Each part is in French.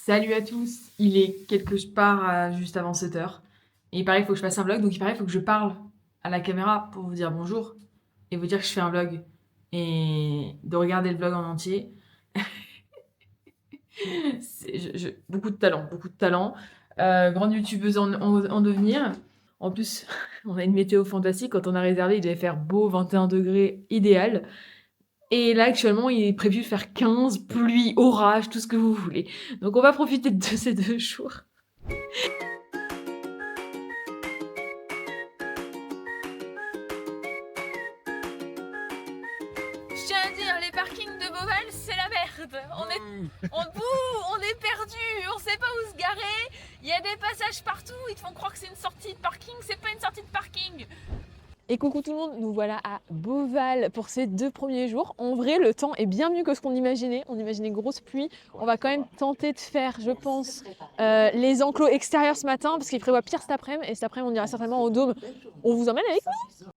Salut à tous, il est quelque part juste avant 7 heures. Et il paraît qu'il faut que je fasse un vlog, donc il paraît qu'il faut que je parle à la caméra pour vous dire bonjour et vous dire que je fais un vlog et de regarder le vlog en entier. Beaucoup de talent, beaucoup de talent. Grande youtubeuse en devenir. En plus, on a une météo fantastique. Quand on a réservé, il devait faire beau, 21 degrés, idéal. Et là, actuellement, il est prévu de faire 15, pluie, orage, tout ce que vous voulez. Donc on va profiter de ces 2 jours. Je tiens à dire, les parkings de Beauval, c'est la merde. On est perdu, on sait pas où se garer. Il y a des passages partout, ils te font croire que c'est une sortie de parking, c'est pas une sortie de parking. Et coucou tout le monde, nous voilà à Beauval pour ces 2 premiers jours. En vrai, le temps est bien mieux que ce qu'on imaginait. On imaginait grosse pluie. On va quand même tenter de faire, je pense, les enclos extérieurs ce matin parce qu'il prévoit pire cet après-midi. Et cet après-midi, on ira certainement au Dôme. On vous emmène avec nous?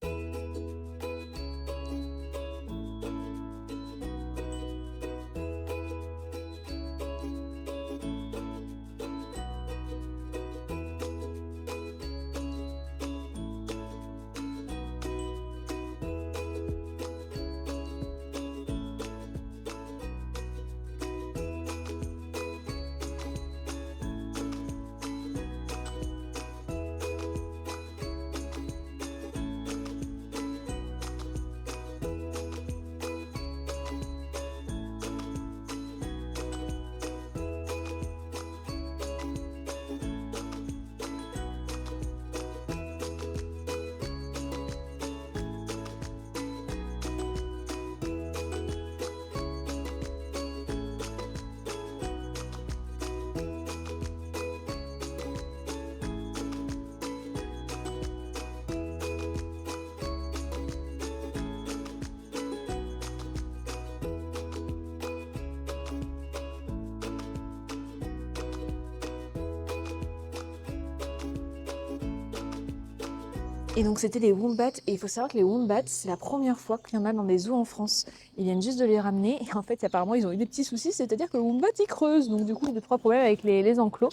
Et donc c'était les wombats, et il faut savoir que les wombats, c'est la première fois qu'il y en a dans des zoos en France. Ils viennent juste de les ramener, et en fait apparemment ils ont eu des petits soucis, c'est-à-dire que le wombat il creuse, donc du coup il y a 2-3 problèmes avec les enclos.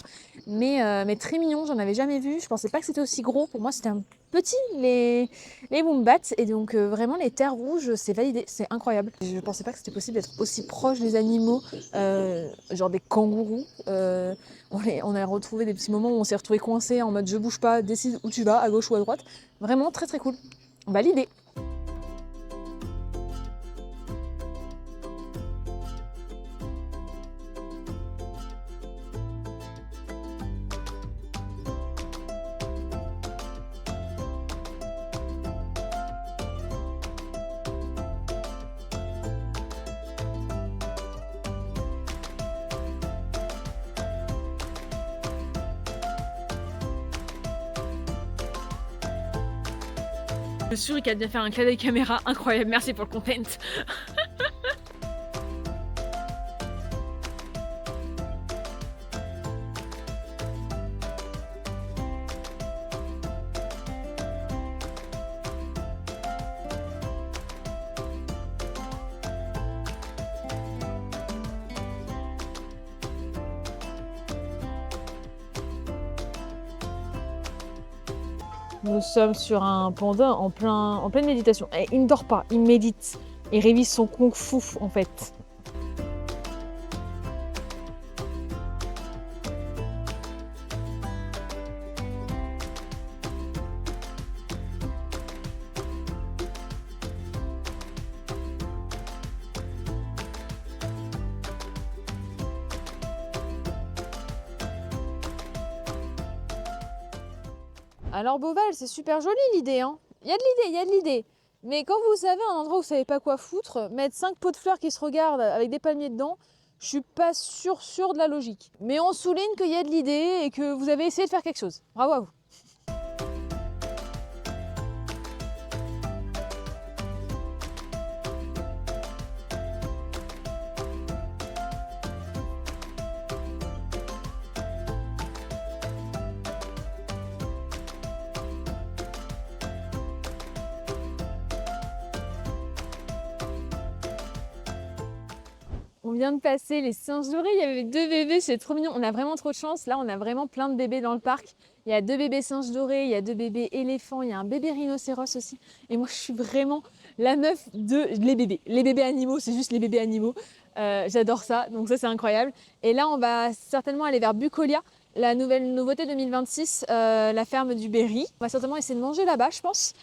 Mais très mignon, j'en avais jamais vu, je pensais pas que c'était aussi gros, pour moi c'était un petit les wombats, et donc vraiment les terres rouges, c'est validé, c'est incroyable. Je pensais pas que c'était possible d'être aussi proche des animaux, genre des kangourous. On a retrouvé des petits moments où on s'est retrouvé coincé en mode je bouge pas, décide où tu vas, à gauche ou à droite. Vraiment très très cool. Validé. Je suis sûre qu'il a bien fait un clin d'œil caméra incroyable, merci pour le content. Nous sommes sur un panda en pleine méditation. Et il ne dort pas, il médite. Il révise son kung-fu en fait. Alors Beauval, c'est super joli l'idée, hein. Il y a de l'idée, il y a de l'idée. Mais quand vous savez un endroit où vous savez pas quoi foutre, mettre 5 pots de fleurs qui se regardent avec des palmiers dedans, je suis pas sûre de la logique. Mais on souligne qu'il y a de l'idée et que vous avez essayé de faire quelque chose. Bravo à vous. On vient de passer les singes dorés, il y avait 2 bébés, c'est trop mignon. On a vraiment trop de chance. Là, on a vraiment plein de bébés dans le parc. Il y a 2 bébés singes dorés, il y a 2 bébés éléphants, il y a un bébé rhinocéros aussi. Et moi, je suis vraiment la meuf de les bébés. Les bébés animaux, c'est juste les bébés animaux. J'adore ça, donc ça, c'est incroyable. Et là, on va certainement aller vers Bucolia, la nouvelle nouveauté 2026, la ferme du Berry. On va certainement essayer de manger là-bas, je pense.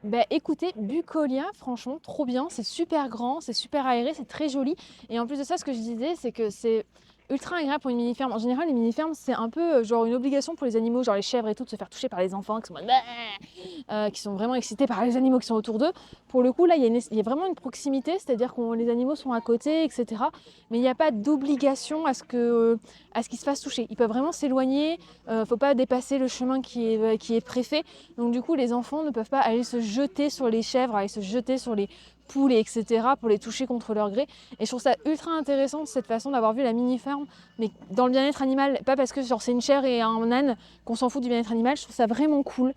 Bah écoutez, Bucolia, franchement, trop bien, c'est super grand, c'est super aéré, c'est très joli. Et en plus de ça, ce que je disais, c'est que c'est ultra agréable pour une mini-ferme. En général, les mini-fermes, c'est un peu genre une obligation pour les animaux, genre les chèvres et tout, de se faire toucher par les enfants qui sont, qui sont vraiment excités par les animaux qui sont autour d'eux. Pour le coup, là, il y a vraiment une proximité, c'est-à-dire que les animaux sont à côté, etc. Mais il n'y a pas d'obligation à ce qu'ils se fassent toucher. Ils peuvent vraiment s'éloigner, faut pas dépasser le chemin qui est préfet. Donc du coup, les enfants ne peuvent pas aller se jeter sur les chèvres, aller se jeter sur les poules, etc. pour les toucher contre leur gré. Et je trouve ça ultra intéressant cette façon d'avoir vu la mini-ferme, mais dans le bien-être animal, pas parce que genre, c'est une chèvre et un âne qu'on s'en fout du bien-être animal. Je trouve ça vraiment cool.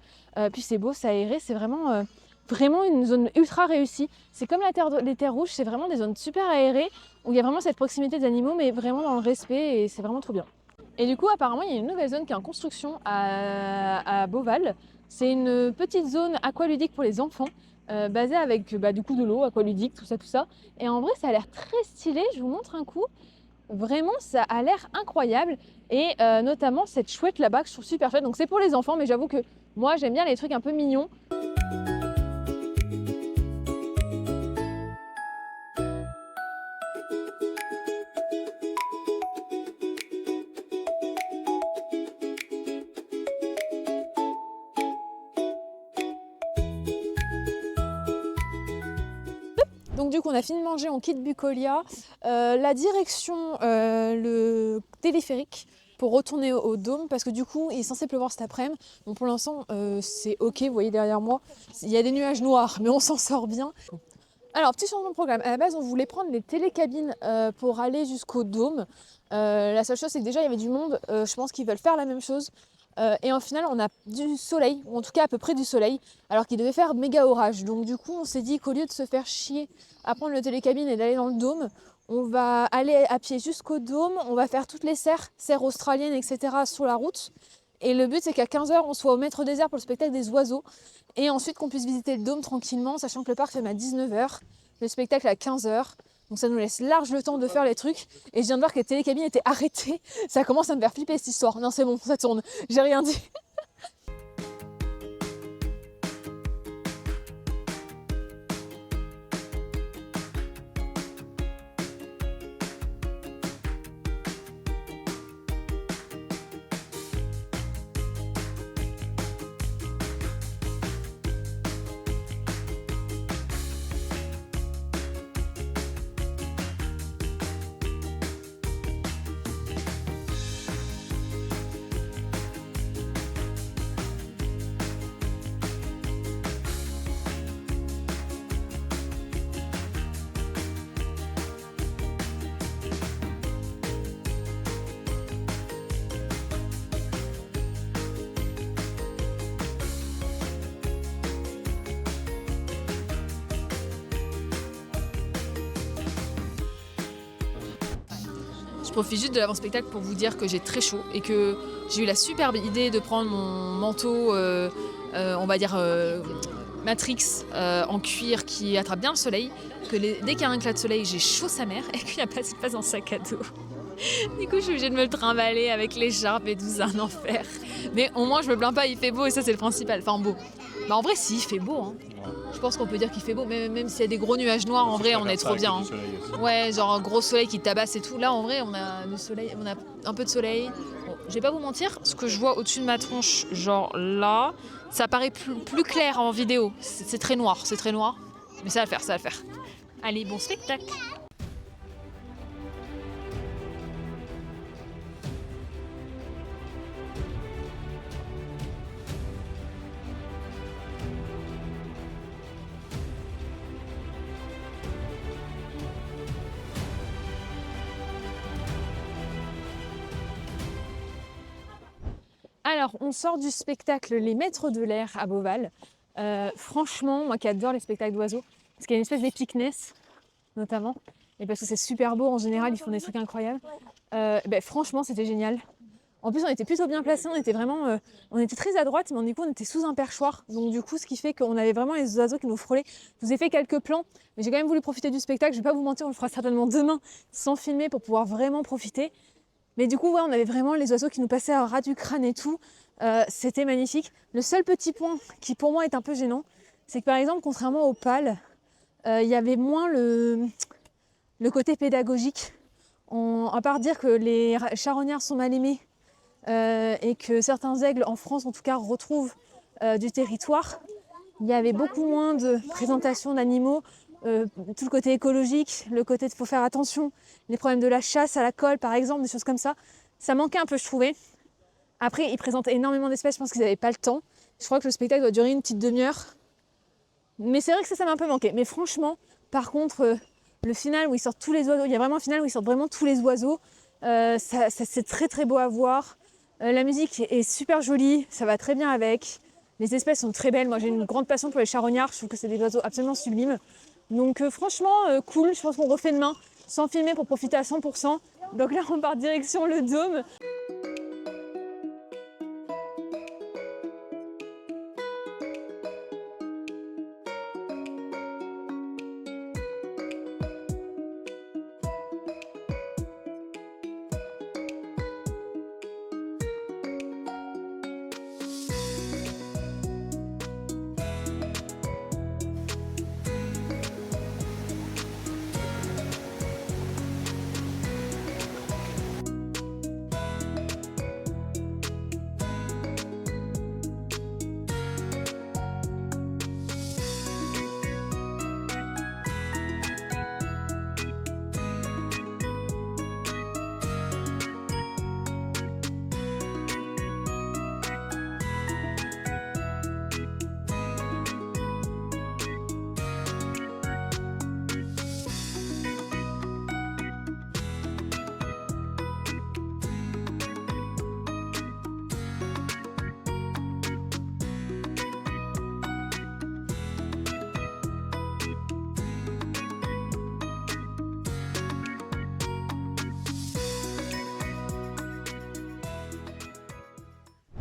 Puis c'est beau, c'est aéré, c'est vraiment une zone ultra réussie. C'est comme les terres rouges, c'est vraiment des zones super aérées où il y a vraiment cette proximité des animaux, mais vraiment dans le respect, et c'est vraiment trop bien. Et du coup, apparemment, il y a une nouvelle zone qui est en construction à Beauval. C'est une petite zone aqualudique pour les enfants, basée avec du coup de l'eau, aqualudique, tout ça. Et en vrai, ça a l'air très stylé. Je vous montre un coup. Vraiment, ça a l'air incroyable. Et notamment cette chouette là-bas que je trouve super chouette. Donc c'est pour les enfants, mais j'avoue que moi, j'aime bien les trucs un peu mignons. Donc du coup, on a fini de manger, on quitte Bucolia. La direction, le téléphérique pour retourner au dôme, parce que du coup, il est censé pleuvoir cet après-midi. Donc pour l'instant, c'est ok, vous voyez derrière moi, il y a des nuages noirs, mais on s'en sort bien. Alors, petit changement de programme. À la base, on voulait prendre les télécabines pour aller jusqu'au dôme. La seule chose, c'est que déjà, il y avait du monde. Je pense qu'ils veulent faire la même chose. Et en final, on a du soleil, ou en tout cas à peu près du soleil, alors qu'il devait faire méga orage. Donc du coup, on s'est dit qu'au lieu de se faire chier à prendre le télécabine et d'aller dans le dôme, on va aller à pied jusqu'au dôme, on va faire toutes les serres australiennes, etc. sur la route. Et le but, c'est qu'à 15h, on soit au maître des airs pour le spectacle des oiseaux. Et ensuite, qu'on puisse visiter le dôme tranquillement, sachant que le parc ferme à 19h, le spectacle à 15h. Donc ça nous laisse large le temps de faire les trucs. Et je viens de voir que les télécabines étaient arrêtées. Ça commence à me faire flipper cette histoire. Non, c'est bon, ça tourne. J'ai rien dit. Je profite juste de l'avant-spectacle pour vous dire que j'ai très chaud et que j'ai eu la superbe idée de prendre mon manteau, on va dire Matrix en cuir qui attrape bien le soleil. Que dès qu'il y a un éclat de soleil, j'ai chaud sa mère et qu'il n'y a pas de place dans sac à dos. Du coup, je suis obligée de me le trimballer avec l'écharpe et tout, c'est un enfer. Mais au moins, je me plains pas, il fait beau et ça, c'est le principal. Enfin, beau. Bah, en vrai, si, il fait beau. Hein. Je pense qu'on peut dire qu'il fait beau, même s'il y a des gros nuages noirs, en vrai, on est trop bien. Hein. Ouais, genre un gros soleil qui tabasse et tout. Là, en vrai, on a le soleil, on a un peu de soleil. Bon, je vais pas vous mentir, ce que je vois au-dessus de ma tronche, genre là, ça paraît plus clair en vidéo. C'est très noir, Mais ça va le faire, ça va le faire. Allez, bon spectacle! Alors, on sort du spectacle Les Maîtres de l'air à Beauval. Franchement, moi qui adore les spectacles d'oiseaux, parce qu'il y a une espèce d'épicness, notamment, et parce que c'est super beau en général, ils font des trucs incroyables. Franchement, c'était génial. En plus, on était plutôt bien placés, on était très à droite, mais du coup, on était sous un perchoir. Donc du coup, ce qui fait qu'on avait vraiment les oiseaux qui nous frôlaient. Je vous ai fait quelques plans, mais j'ai quand même voulu profiter du spectacle. Je vais pas vous mentir, on le fera certainement demain sans filmer pour pouvoir vraiment profiter. Mais du coup, ouais, on avait vraiment les oiseaux qui nous passaient à ras du crâne et tout. C'était magnifique. Le seul petit point qui pour moi est un peu gênant, c'est que par exemple, contrairement aux pâles, il y avait moins le côté pédagogique. À part dire que les charognards sont mal aimés et que certains aigles, en France en tout cas, retrouvent du territoire, il y avait beaucoup moins de présentation d'animaux. Tout le côté écologique, le côté de faut faire attention, les problèmes de la chasse à la colle par exemple, des choses comme ça, ça manquait un peu je trouvais. Après ils présentent énormément d'espèces, je pense qu'ils n'avaient pas le temps. Je crois que le spectacle doit durer une petite demi-heure. Mais c'est vrai que ça m'a un peu manqué. Mais franchement, par contre, le final où ils sortent tous les oiseaux, il y a vraiment un final où ils sortent vraiment tous les oiseaux. C'est très très beau à voir. La musique est super jolie, ça va très bien avec. Les espèces sont très belles. Moi j'ai une grande passion pour les charognards, je trouve que c'est des oiseaux absolument sublimes. Donc franchement, cool, je pense qu'on refait demain sans filmer pour profiter à 100%. Donc là, on part direction le Dôme.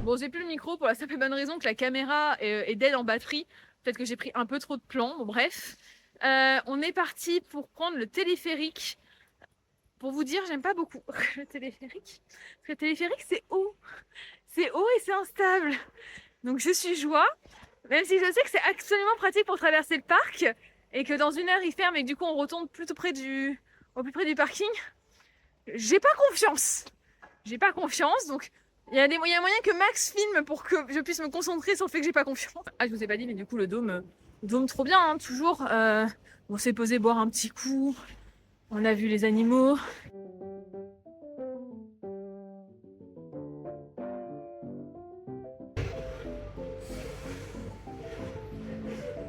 Bon, j'ai plus le micro pour la simple et bonne raison que la caméra est dead en batterie. Peut-être que j'ai pris un peu trop de plans, bon bref. On est parti pour prendre le téléphérique. Pour vous dire, j'aime pas beaucoup le téléphérique. Parce que le téléphérique, c'est haut. C'est haut et c'est instable. Donc je suis joie. Même si je sais que c'est absolument pratique pour traverser le parc. Et que dans une heure, il ferme et que du coup, on retourne plutôt au plus près du parking. J'ai pas confiance. J'ai pas confiance, donc... Il y a moyen que Max filme pour que je puisse me concentrer sur le fait que j'ai pas confiance. Ah, je vous ai pas dit, mais du coup, le dôme trop bien, hein, toujours. On s'est posé boire un petit coup. On a vu les animaux.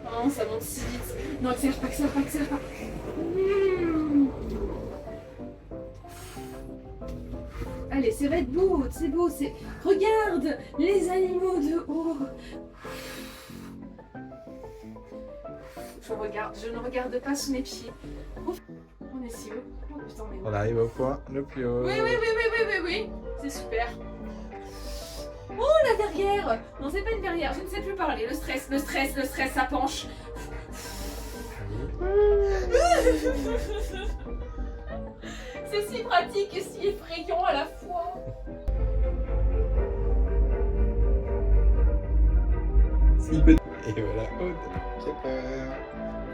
Oh, ça monte si vite. Non, accélère pas. Allez, c'est Red Bull, c'est beau, c'est... Regarde les animaux de haut. Je ne regarde pas sous mes pieds. On est si haut. Oh putain, mais... On arrive au point le plus haut. Oui, c'est super. Oh, la verrière. Non, c'est pas une verrière, je ne sais plus parler. Le stress, ça penche. C'est si pratique et si effrayant à la fois. Et voilà, Aude, j'ai peur.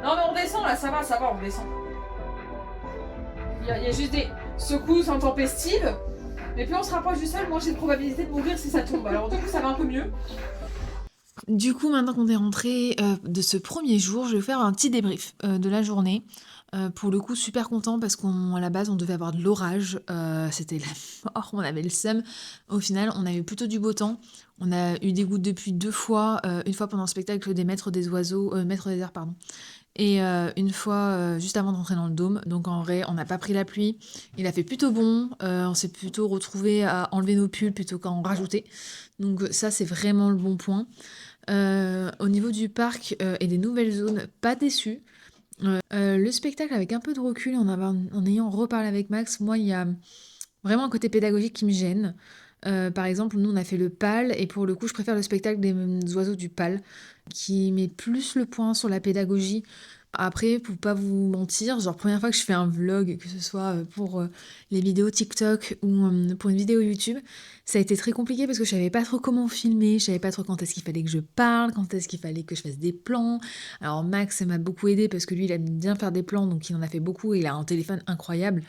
Non mais on descend là, ça va, on descend. Il y a juste des secousses intempestives. Mais plus on se rapproche du sol, moins j'ai de probabilité de mourir si ça tombe. Alors du coup ça va un peu mieux. Du coup, maintenant qu'on est rentré de ce premier jour, je vais vous faire un petit débrief de la journée. Pour le coup, super content parce qu'à la base, on devait avoir de l'orage. C'était la mort, on avait le seum. Au final, on a eu plutôt du beau temps. On a eu des gouttes de pluie 2 fois, une fois pendant le spectacle des Maîtres des oiseaux, Maîtres des airs, pardon, et une fois, juste avant de rentrer dans le dôme. Donc en vrai, on n'a pas pris la pluie. Il a fait plutôt bon, on s'est plutôt retrouvés à enlever nos pulls plutôt qu'à en rajouter. Donc ça, c'est vraiment le bon point. Au niveau du parc, et des nouvelles zones, pas déçue. Le spectacle avec un peu de recul, en ayant reparlé avec Max, moi, il y a vraiment un côté pédagogique qui me gêne. Par exemple, nous, on a fait le PAL et pour le coup, je préfère le spectacle des oiseaux du PAL qui met plus le point sur la pédagogie. Après, pour pas vous mentir, genre première fois que je fais un vlog, que ce soit pour les vidéos TikTok ou pour une vidéo YouTube, ça a été très compliqué parce que je savais pas trop comment filmer, je savais pas trop quand est-ce qu'il fallait que je parle, quand est-ce qu'il fallait que je fasse des plans. Alors Max m'a beaucoup aidé parce que lui, il aime bien faire des plans, donc il en a fait beaucoup et il a un téléphone incroyable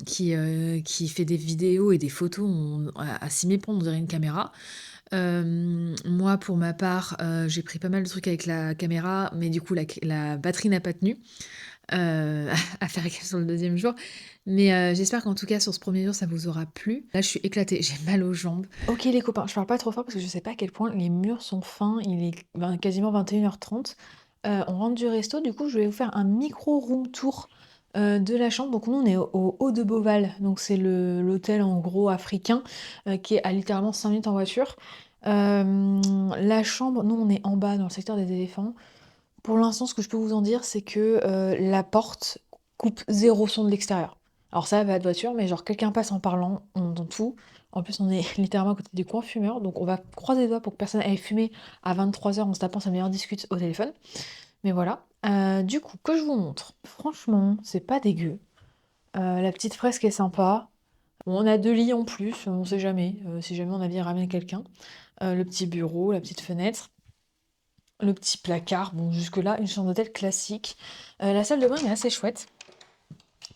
qui fait des vidéos et des photos à s'y méprendre, on dirait une caméra. Moi, pour ma part, j'ai pris pas mal de trucs avec la caméra, mais du coup, la batterie n'a pas tenu à faire gaffe sur le deuxième jour. Mais j'espère qu'en tout cas, sur ce premier jour, ça vous aura plu. Là, je suis éclatée, j'ai mal aux jambes. Ok, les copains, je parle pas trop fort parce que je sais pas à quel point les murs sont fins. Il est quasiment 21h30. On rentre du resto, du coup, je vais vous faire un micro room tour de la chambre. Donc, nous, on est au Haut de Beauval. Donc, c'est l'hôtel en gros africain qui est à littéralement 5 minutes en voiture. La chambre, nous, on est en bas dans le secteur des éléphants. Pour l'instant, ce que je peux vous en dire, c'est que la porte coupe 0 son de l'extérieur. Alors ça va de voiture, mais genre quelqu'un passe en parlant, on entend tout. En plus, on est littéralement à côté du coin fumeur, donc on va croiser les doigts pour que personne aille fumer à 23h en se tapant sa meilleure discute au téléphone. Mais voilà. Du coup, que je vous montre. Franchement, c'est pas dégueu. La petite fresque est sympa. Bon, on a 2 lits en plus, on sait jamais. Si jamais on a bien ramené quelqu'un. Le petit bureau, la petite fenêtre. Le petit placard, bon jusque-là, une chambre d'hôtel classique. La salle de bain est assez chouette,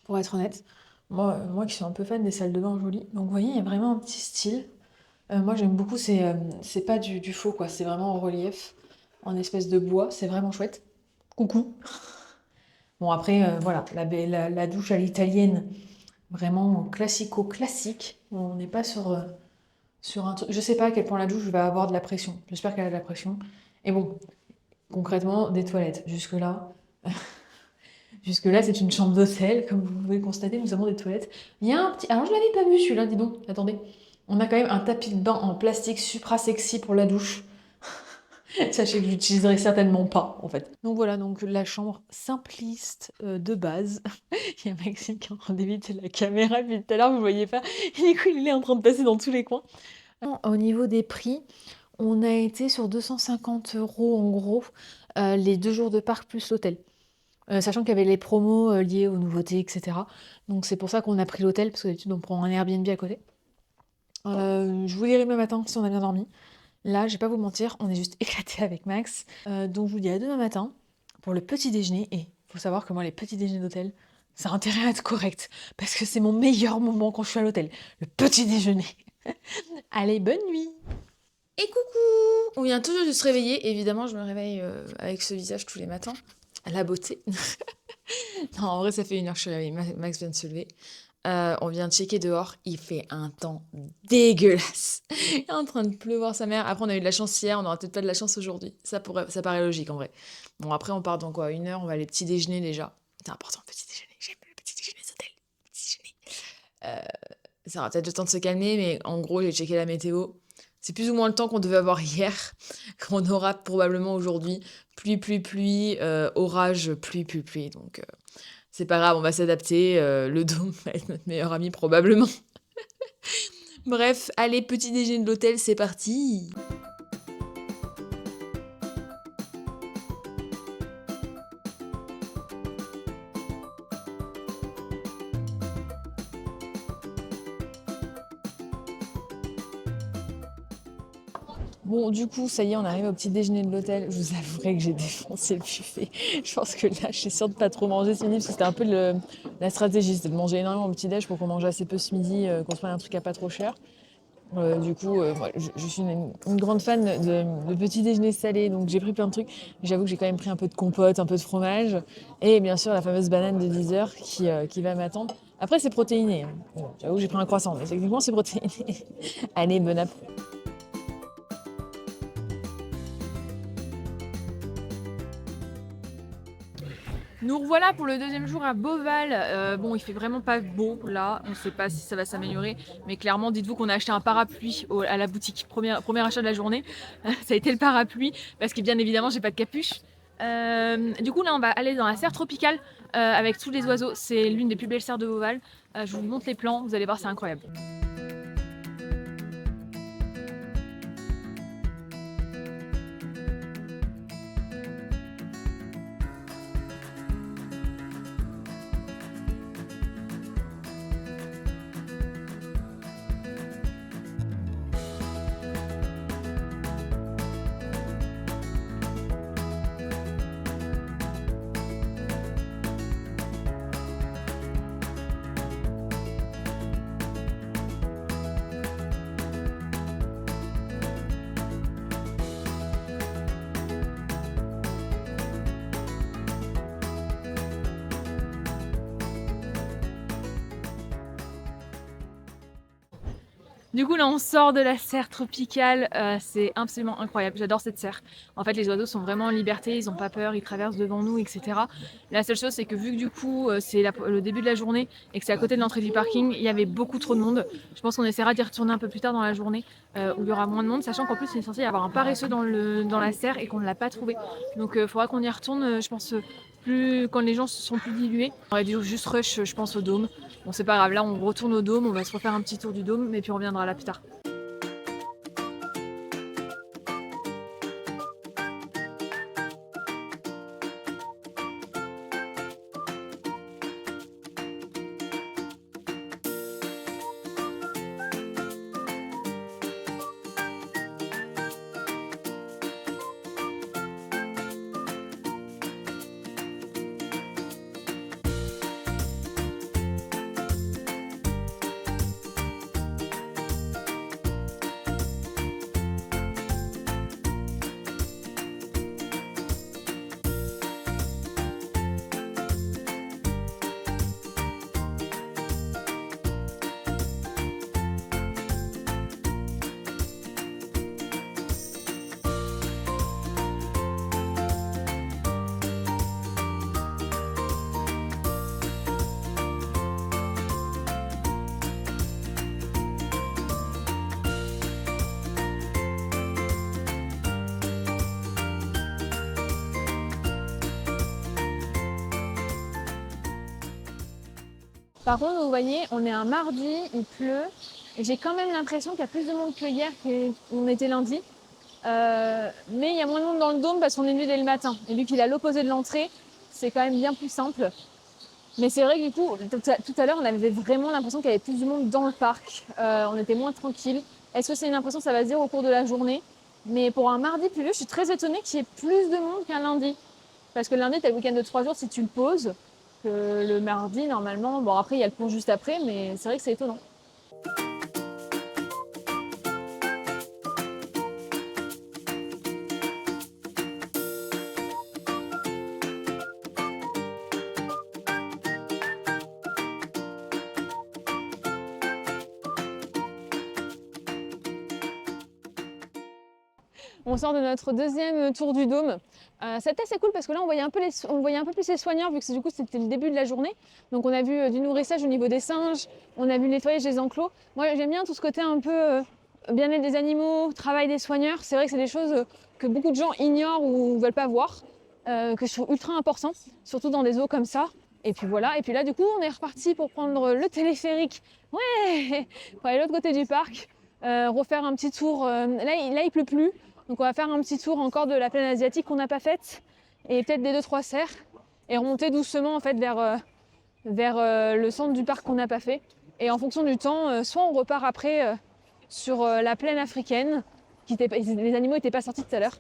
pour être honnête. Moi qui suis un peu fan des salles de bain jolies. Donc vous voyez, il y a vraiment un petit style. Moi j'aime beaucoup, c'est pas du faux quoi, c'est vraiment en relief, en espèce de bois, c'est vraiment chouette. Coucou. Bon après, voilà, la douche à l'italienne, vraiment classico-classique. On n'est pas sur un truc... Je sais pas à quel point la douche va avoir de la pression. J'espère qu'elle a de la pression. Et bon, concrètement, des toilettes. Jusque-là, c'est une chambre d'hôtel. Comme vous pouvez le constater, nous avons des toilettes. Il y a un petit... Alors, je l'avais pas vu celui-là, dis donc. Attendez. On a quand même un tapis de bain en plastique supra sexy pour la douche. Sachez que je l'utiliserai certainement pas, en fait. Donc voilà, donc la chambre simpliste de base. Il y a Maxime qui est en train d'éviter la caméra depuis tout à l'heure, vous voyez pas. Et du coup, il est en train de passer dans tous les coins. Au niveau des prix, on a été sur 250 € en gros, les 2 jours de parc plus l'hôtel. Sachant qu'il y avait les promos liées aux nouveautés, etc. Donc c'est pour ça qu'on a pris l'hôtel, parce que d'habitude on prend un Airbnb à côté. Je vous dirai demain matin si on a bien dormi. Là, je vais pas vous mentir, on est juste éclaté avec Max. Donc je vous dis à demain matin pour le petit déjeuner. Et faut savoir que moi, les petits déjeuners d'hôtel, ça a intérêt à être correct. Parce que c'est mon meilleur moment quand je suis à l'hôtel. Le petit déjeuner. Allez, bonne nuit! Et coucou! On vient toujours de se réveiller. Évidemment, je me réveille avec ce visage tous les matins. La beauté. Non, en vrai, ça fait 1 heure que je suis réveillée. Max vient de se lever. On vient de checker dehors. Il fait un temps dégueulasse. Il est en train de pleuvoir sa mère. Après, on a eu de la chance hier. On aura peut-être pas de la chance aujourd'hui. Ça paraît logique en vrai. Bon, après, on part dans quoi? 1 heure. On va aller petit déjeuner déjà. C'est important, le petit déjeuner. J'aime le petit déjeuner des hôtels. Petit déjeuner. Ça aura peut-être le temps de se calmer, mais en gros, j'ai checké la météo. C'est plus ou moins le temps qu'on devait avoir hier, qu'on aura probablement aujourd'hui. Pluie, orage, pluie. Donc, c'est pas grave, on va s'adapter. Le dôme va être notre meilleur ami, probablement. Bref, allez, petit déjeuner de l'hôtel, c'est parti! Bon, du coup, ça y est, on arrive au petit déjeuner de l'hôtel. Je vous avouerai que j'ai défoncé le buffet. Je pense que là, je suis sûre de pas trop manger ce midi, parce que c'était un peu la stratégie, c'était de manger énormément au petit-déj pour qu'on mange assez peu ce midi, qu'on se prenne un truc à pas trop cher. Du coup, moi, je suis une grande fan de petits déjeuners salés, donc j'ai pris plein de trucs. J'avoue que j'ai quand même pris un peu de compote, un peu de fromage, et bien sûr la fameuse banane de 10 heures qui va m'attendre. Après, c'est protéiné, hein. Bon, j'avoue que j'ai pris un croissant, mais techniquement, c'est protéiné. Allez, bon app. Nous revoilà pour le deuxième jour à Beauval. Bon, il fait vraiment pas beau là, on sait pas si ça va s'améliorer, mais clairement, dites-vous qu'on a acheté un parapluie à la boutique. Premier achat de la journée, ça a été le parapluie, parce que bien évidemment, j'ai pas de capuche. Du coup, là, on va aller dans la serre tropicale avec tous les oiseaux. C'est l'une des plus belles serres de Beauval. Je vous montre les plans, vous allez voir, c'est incroyable. Du coup, là, on sort de la serre tropicale. C'est absolument incroyable. J'adore cette serre. En fait, les oiseaux sont vraiment en liberté. Ils n'ont pas peur. Ils traversent devant nous, etc. La seule chose, c'est que vu que du coup, c'est le début de la journée et que c'est à côté de l'entrée du parking, il y avait beaucoup trop de monde. Je pense qu'on essaiera d'y retourner un peu plus tard dans la journée où il y aura moins de monde, sachant qu'en plus, il est censé y avoir un paresseux dans la serre et qu'on ne l'a pas trouvé. Donc, il faudra qu'on y retourne, je pense, quand les gens sont plus dilués. On aurait dû juste rush, je pense, au dôme. Bon, c'est pas grave, là on retourne au dôme, on va se refaire un petit tour du dôme, mais puis on reviendra là plus tard. Par contre, vous voyez, on est un mardi, il pleut, et j'ai quand même l'impression qu'il y a plus de monde que hier, qu'on était lundi. Mais il y a moins de monde dans le dôme parce qu'on est venu dès le matin. Et vu qu'il est à l'opposé de l'entrée, c'est quand même bien plus simple. Mais c'est vrai que du coup, tout à l'heure, on avait vraiment l'impression qu'il y avait plus de monde dans le parc. On était moins tranquille. Est-ce que c'est une impression que ça va se dire au cours de la journée? Mais pour un mardi pluvieux, je suis très étonnée qu'il y ait plus de monde qu'un lundi. Parce que le lundi, tu as le week-end de 3 jours si tu le poses. Que le mardi, normalement, bon après, il y a le pont juste après, mais c'est vrai que c'est étonnant. On sort de notre deuxième tour du dôme. C'était assez cool parce que là on voyait un peu plus les soigneurs vu que du coup c'était le début de la journée. Donc on a vu du nourrissage au niveau des singes, on a vu le nettoyage des enclos. Moi j'aime bien tout ce côté un peu bien-être des animaux, travail des soigneurs. C'est vrai que c'est des choses que beaucoup de gens ignorent ou ne veulent pas voir, que je trouve ultra important, surtout dans des eaux comme ça. Et puis voilà, et puis là du coup on est reparti pour prendre le téléphérique, ouais, pour aller de l'autre côté du parc, refaire un petit tour. Là il pleut plus. Donc on va faire un petit tour encore de la plaine asiatique qu'on n'a pas faite et peut-être des 2-3 serres et remonter doucement en fait vers le centre du parc qu'on n'a pas fait. Et en fonction du temps, soit on repart après sur la plaine africaine, les animaux n'étaient pas sortis tout à l'heure.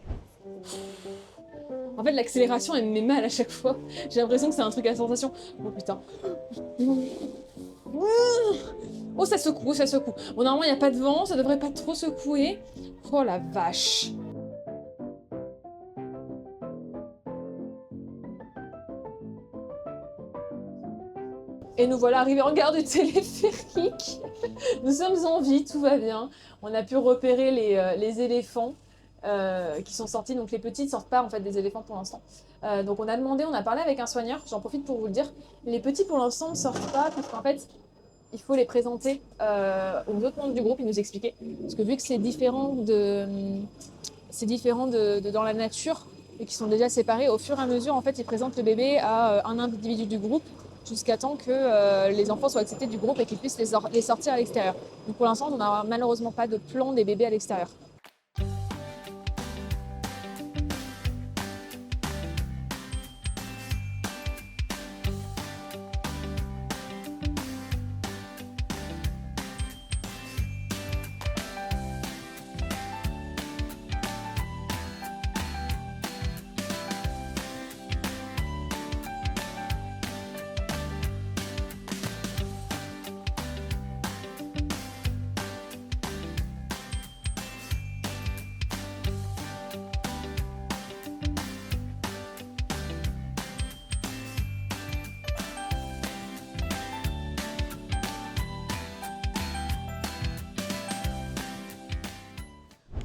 En fait l'accélération elle me met mal à chaque fois. J'ai l'impression que c'est un truc à sensation. Oh putain. Oh, ça secoue, ça secoue. Bon, normalement, il n'y a pas de vent, ça devrait pas trop secouer. Oh la vache. Et nous voilà arrivés en gare du téléphérique. Nous sommes en vie, tout va bien. On a pu repérer les éléphants qui sont sortis. Donc les petits ne sortent pas en fait des éléphants pour l'instant. Donc on a demandé, on a parlé avec un soigneur, j'en profite pour vous le dire. Les petits pour l'instant ne sortent pas parce qu'en fait il faut les présenter aux autres membres du groupe, il nous expliquait. Parce que vu que c'est différent dans la nature et qu'ils sont déjà séparés, au fur et à mesure en fait ils présentent le bébé à un individu du groupe jusqu'à temps que les enfants soient acceptés du groupe et qu'ils puissent les sortir à l'extérieur. Donc pour l'instant, on n'a malheureusement pas de plan des bébés à l'extérieur.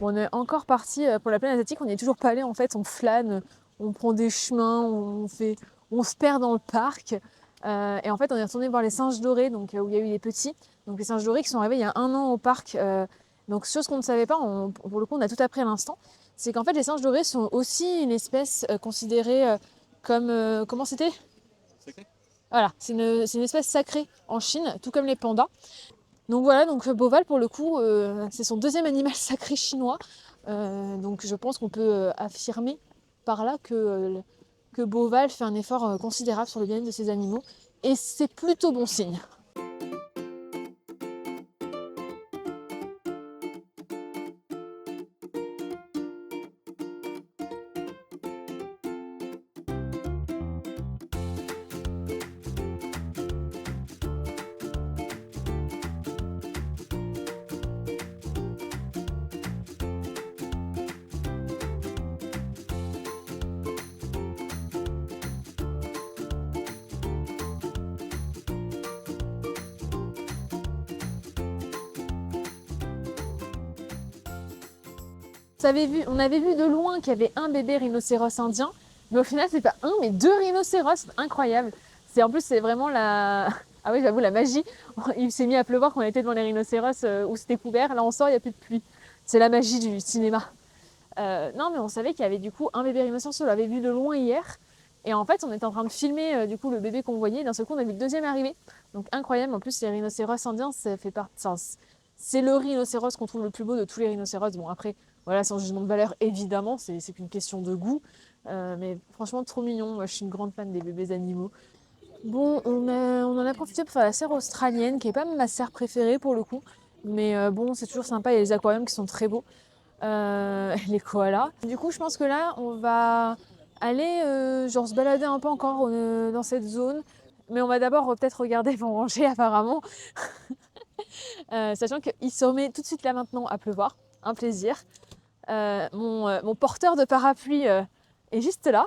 Bon, on est encore parti pour la plaine asiatique, on n'y est toujours pas allé en fait, on flâne, on prend des chemins, on se perd dans le parc. Et en fait, on est retourné voir les singes dorés, donc où il y a eu les petits. Donc les singes dorés qui sont arrivés il y a 1 an au parc. Donc chose qu'on ne savait pas, pour le coup, on a tout appris à l'instant. C'est qu'en fait, les singes dorés sont aussi une espèce considérée comme comment c'était ? Sacrée. Voilà, c'est une espèce sacrée en Chine, tout comme les pandas. Donc voilà, donc Beauval pour le coup, c'est son deuxième animal sacré chinois. Donc je pense qu'on peut affirmer par là que Beauval fait un effort considérable sur le bien-être de ses animaux. Et c'est plutôt bon signe. On avait vu de loin qu'il y avait un bébé rhinocéros indien, mais au final c'est pas un mais 2 rhinocéros, incroyable. En plus c'est vraiment la... Ah oui, j'avoue, la magie. Il s'est mis à pleuvoir quand on était devant les rhinocéros où c'était couvert, là on sort, il n'y a plus de pluie. C'est la magie du cinéma. Non mais on savait qu'il y avait du coup un bébé rhinocéros, on l'avait vu de loin hier. Et en fait on était en train de filmer du coup le bébé qu'on voyait, et d'un seul coup on a vu le deuxième arriver. Donc incroyable, en plus les rhinocéros indiens, ça fait partie... C'est le rhinocéros qu'on trouve le plus beau de tous les rhinocéros. Bon après, voilà, sans jugement de valeur, évidemment, c'est qu'une question de goût. Mais franchement, trop mignon. Moi, je suis une grande fan des bébés animaux. Bon, on en a profité pour faire la serre australienne, qui n'est pas ma serre préférée pour le coup. Mais bon, c'est toujours sympa. Il y a les aquariums qui sont très beaux. Les koalas. Du coup, je pense que là, on va aller genre se balader un peu encore dans cette zone. Mais on va d'abord peut-être regarder pour manger, apparemment. Sachant qu'il se remet tout de suite là maintenant à pleuvoir. Un plaisir. Mon porteur de parapluie est juste là.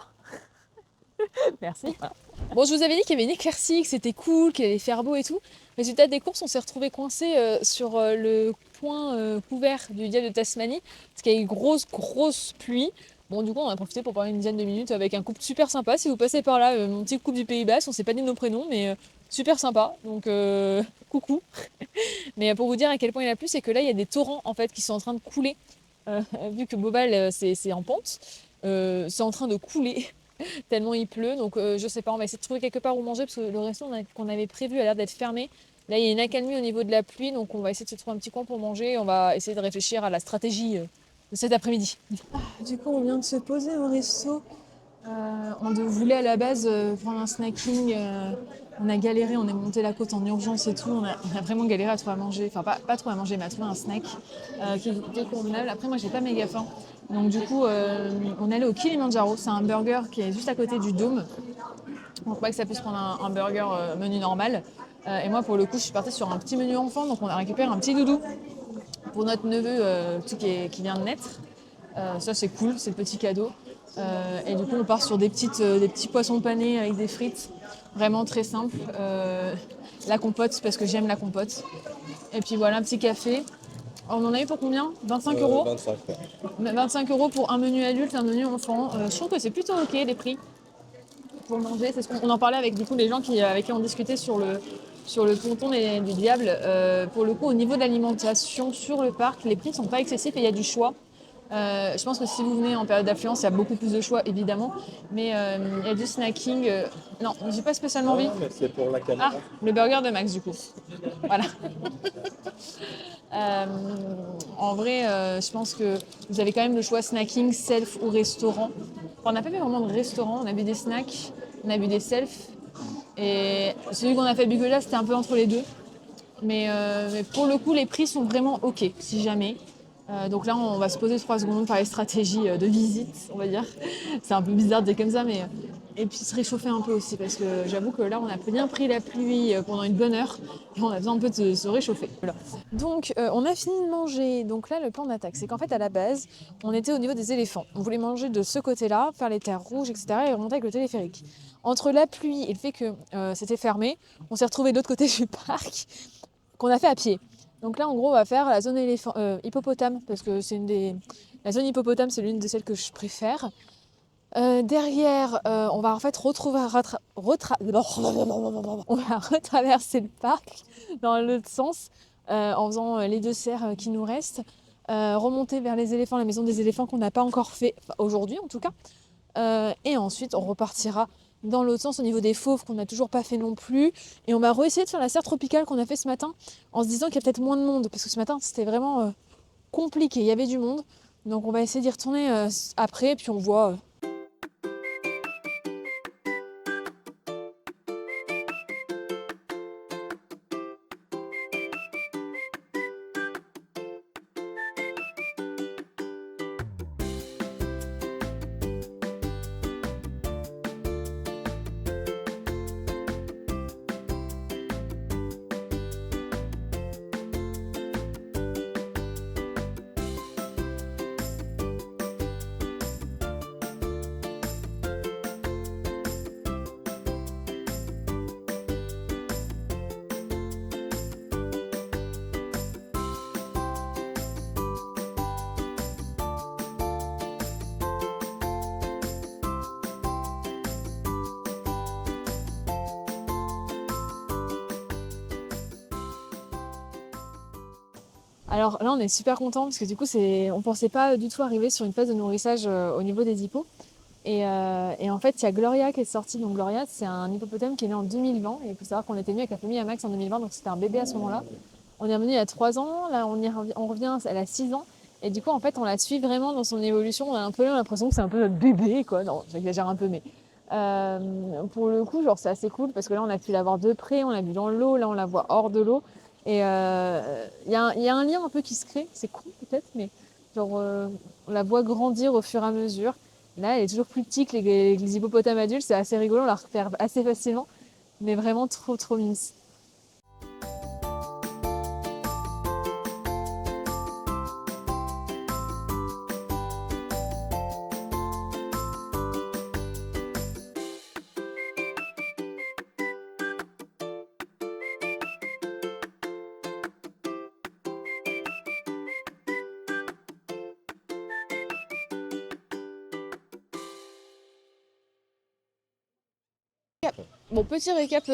Merci. Voilà. Bon, je vous avais dit qu'il y avait une éclaircie, que c'était cool, qu'il allait faire beau et tout. Résultat des courses, on s'est retrouvé coincé sur le point couvert du diable de Tasmanie parce qu'il y a eu grosse pluie. Bon, du coup, on a profité pour parler une dizaine de minutes avec un couple super sympa. Si vous passez par là, mon petit couple du Pays Basque, on s'est pas dit nos prénoms, mais super sympa. Donc, coucou. Mais pour vous dire à quel point il a plu, c'est que là, il y a des torrents en fait qui sont en train de couler. Vu que Beauval, c'est en pente, c'est en train de couler tellement il pleut. Donc, je sais pas, on va essayer de trouver quelque part où manger parce que le resto qu'on avait prévu a l'air d'être fermé. Là, il y a une accalmie au niveau de la pluie, donc on va essayer de se trouver un petit coin pour manger. On va essayer de réfléchir à la stratégie de cet après-midi. Du coup, on vient de se poser au resto. On voulait à la base prendre un snacking. On a galéré, on est monté la côte en urgence et tout. On a vraiment galéré à trouver à manger. Enfin, pas trouver à manger, mais à trouver un snack qui était convenable. Après, moi, j'ai pas méga faim. Donc, du coup, on est allé au Kilimanjaro. C'est un burger qui est juste à côté du Dôme. Donc, pas que ça puisse prendre un burger menu normal. Et moi, pour le coup, je suis partie sur un petit menu enfant, donc on a récupéré un petit doudou pour notre neveu qui vient de naître. Ça, c'est cool, c'est le petit cadeau. Et du coup, on part sur des petits poissons panés avec des frites, vraiment très simple. La compote, parce que j'aime la compote. Et puis voilà, un petit café. On en a eu pour combien? 25 euros. 25, ouais. 25 euros pour un menu adulte, un menu enfant. Je trouve que c'est plutôt ok les prix pour manger. C'est ce qu'on en parlait avec du coup les gens avec qui on discutait sur le ponton du diable. Pour le coup, au niveau de l'alimentation sur le parc, les prix sont pas excessifs et il y a du choix. Je pense que si vous venez en période d'affluence, il y a beaucoup plus de choix évidemment, mais il y a du snacking. Non, j'ai pas spécialement envie. Non, mais c'est pour la caméra. Ah, le burger de Max du coup. Voilà. Euh, En vrai, je pense que vous avez quand même le choix snacking, self ou restaurant. Enfin, on n'a pas vu vraiment de restaurant, on a vu des snacks, on a vu des self. Et celui qu'on a fait Bugola, c'était un peu entre les deux. Mais pour le coup, les prix sont vraiment ok, si jamais. Donc là, on va se poser 3 secondes par les stratégies de visite, on va dire. C'est un peu bizarre de dire comme ça, mais. Et puis se réchauffer un peu aussi, parce que j'avoue que là, on a bien pris la pluie pendant une bonne heure, et on a besoin un peu de se réchauffer. Voilà. Donc, on a fini de manger. Donc là, le plan d'attaque, c'est qu'en fait, à la base, on était au niveau des éléphants. On voulait manger de ce côté-là, faire les terres rouges, etc., et remonter avec le téléphérique. Entre la pluie et le fait que c'était fermé, on s'est retrouvé de l'autre côté du parc, qu'on a fait à pied. Donc là, en gros, on va faire la zone hippopotame, parce que la zone hippopotame, c'est l'une de celles que je préfère. Derrière, on va en fait on va retraverser le parc dans l'autre sens, en faisant les 2 serres qui nous restent, remonter vers les éléphants, la maison des éléphants qu'on n'a pas encore fait, enfin, aujourd'hui en tout cas. Et ensuite, on repartira dans l'autre sens au niveau des fauves qu'on n'a toujours pas fait non plus. Et on va réessayer de faire la serre tropicale qu'on a fait ce matin en se disant qu'il y a peut-être moins de monde. Parce que ce matin, c'était vraiment compliqué. Il y avait du monde. Donc on va essayer d'y retourner après. Puis on voit. Alors là, on est super content parce que du coup, on pensait pas du tout arriver sur une phase de nourrissage au niveau des hippos. Et en fait, il y a Gloria qui est sortie. Donc Gloria, c'est un hippopotame qui est né en 2020. Et il faut savoir qu'on était venu avec la famille à Max en 2020, donc c'était un bébé à ce moment-là. On est revenu il y a 3 ans. Là, on revient, elle a 6 ans. Et du coup, en fait, on la suit vraiment dans son évolution. On a un peu l'impression que c'est un peu notre bébé, quoi. Non, j'exagère un peu, mais pour le coup, genre, c'est assez cool parce que là, on a pu la voir de près, on l'a vu dans l'eau, là, on la voit hors de l'eau. Et il y a un lien un peu qui se crée. C'est cool peut-être, mais genre, on la voit grandir au fur et à mesure. Là, elle est toujours plus petite que les hippopotames adultes. C'est assez rigolo, on la repère assez facilement. Mais vraiment trop, trop mignonne. Bon, petit récap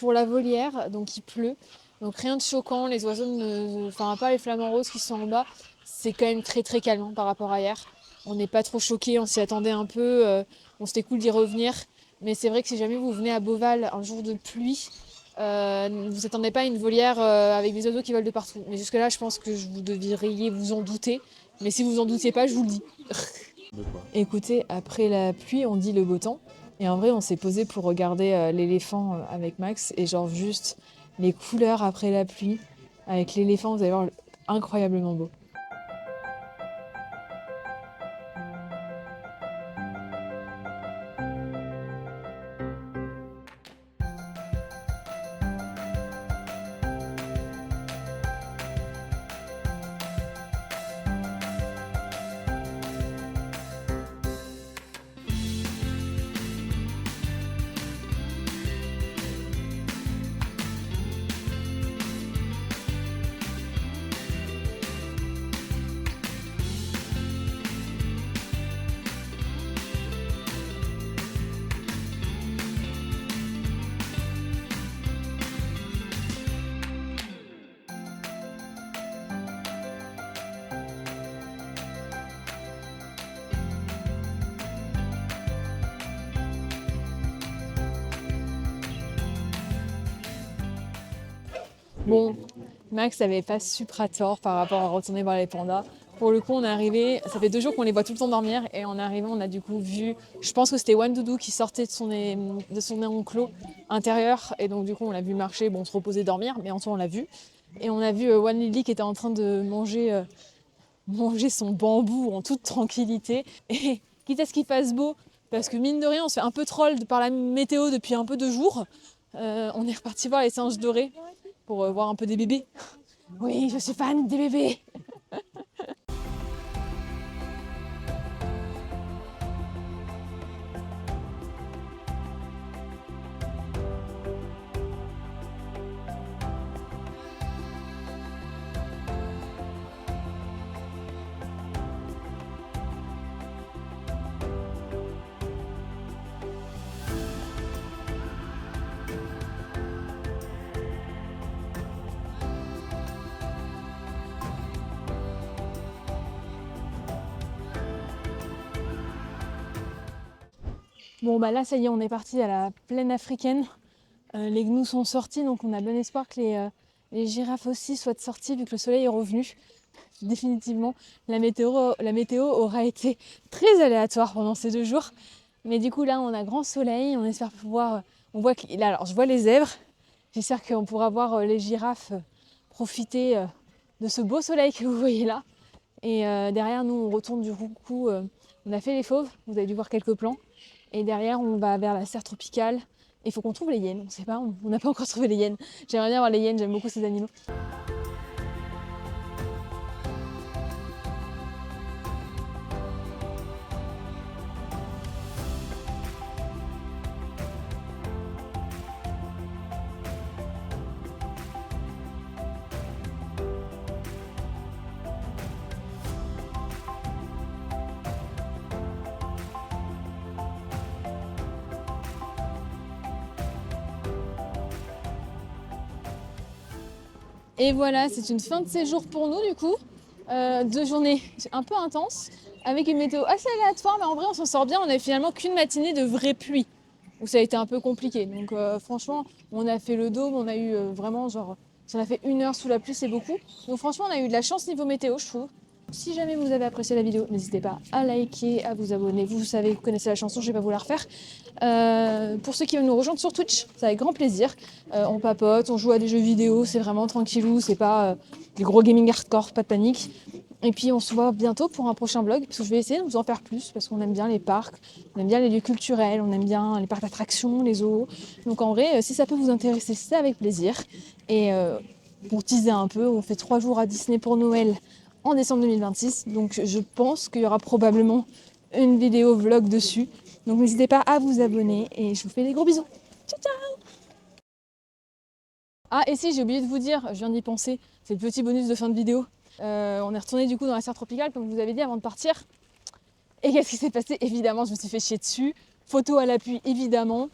pour la volière. Donc, il pleut. Donc, rien de choquant. Les oiseaux, enfin, à part les flamants roses qui sont en bas, c'est quand même très, très calme par rapport à hier. On n'est pas trop choqués, on s'y attendait un peu. Bon, c'était cool d'y revenir. Mais c'est vrai que si jamais vous venez à Beauval un jour de pluie, ne vous attendez pas à une volière avec des oiseaux qui volent de partout. Mais jusque-là, je pense que vous devriez vous en douter. Mais si vous en doutiez pas, je vous le dis. De quoi? Écoutez, après la pluie, on dit le beau temps. Et en vrai, on s'est posé pour regarder l'éléphant avec Max. Et genre juste les couleurs après la pluie, avec l'éléphant, vous allez voir, incroyablement beau. Bon, Max avait pas super tort par rapport à retourner voir les pandas. Pour le coup, on est arrivé, ça fait 2 jours qu'on les voit tout le temps dormir et en arrivant, on a du coup vu, je pense que c'était Wandoudou qui sortait de son enclos intérieur et donc du coup, on l'a vu marcher, bon, se reposer, dormir, mais en soi, on l'a vu. Et on a vu Wan Lily qui était en train de manger son bambou en toute tranquillité. Et quitte à ce qu'il fasse beau, parce que mine de rien, on se fait un peu troll par la météo depuis un peu de jours, on est reparti voir les singes dorés pour voir un peu des bébés. Oui, je suis fan des bébés. Bon bah là ça y est, on est parti à la plaine africaine. Les gnous sont sortis, donc on a bon espoir que les girafes aussi soient sorties vu que le soleil est revenu. Définitivement, la météo aura été très aléatoire pendant ces 2 jours. Mais du coup là on a grand soleil, on espère pouvoir... On voit que là, alors je vois les zèbres, j'espère qu'on pourra voir les girafes profiter de ce beau soleil que vous voyez là. Et derrière nous on retourne du coup, on a fait les fauves, vous avez dû voir quelques plans. Et derrière, on va vers la serre tropicale. Et il faut qu'on trouve les hyènes. On ne sait pas, on n'a pas encore trouvé les hyènes. J'aimerais bien voir les hyènes, j'aime beaucoup ces animaux. Et voilà, c'est une fin de séjour pour nous du coup. 2 journées un peu intenses, avec une météo assez aléatoire, mais en vrai on s'en sort bien. On a finalement qu'une matinée de vraie pluie, où ça a été un peu compliqué. Donc franchement, on a fait le dôme, on a eu vraiment genre, si on a fait 1 heure sous la pluie, c'est beaucoup. Donc franchement, on a eu de la chance niveau météo, je trouve. Si jamais vous avez apprécié la vidéo, n'hésitez pas à liker, à vous abonner. Vous savez, vous connaissez la chanson, je vais pas vous la refaire. Pour ceux qui veulent nous rejoindre sur Twitch, c'est avec grand plaisir. On papote, on joue à des jeux vidéo, c'est vraiment tranquillou, c'est pas des gros gaming hardcore, pas de panique. Et puis on se voit bientôt pour un prochain vlog, parce que je vais essayer de vous en faire plus, parce qu'on aime bien les parcs, on aime bien les lieux culturels, on aime bien les parcs d'attractions, les zoos. Donc en vrai, si ça peut vous intéresser, c'est avec plaisir. Et pour teaser un peu, on fait 3 jours à Disney pour Noël en décembre 2026. Donc je pense qu'il y aura probablement une vidéo vlog dessus. Donc n'hésitez pas à vous abonner et je vous fais des gros bisous. Ciao ciao. Ah et si j'ai oublié de vous dire, je viens d'y penser, c'est le petit bonus de fin de vidéo. On est retourné du coup dans la serre tropicale comme je vous avais dit avant de partir. Et qu'est-ce qui s'est passé? Évidemment je me suis fait chier dessus. Photo à l'appui évidemment.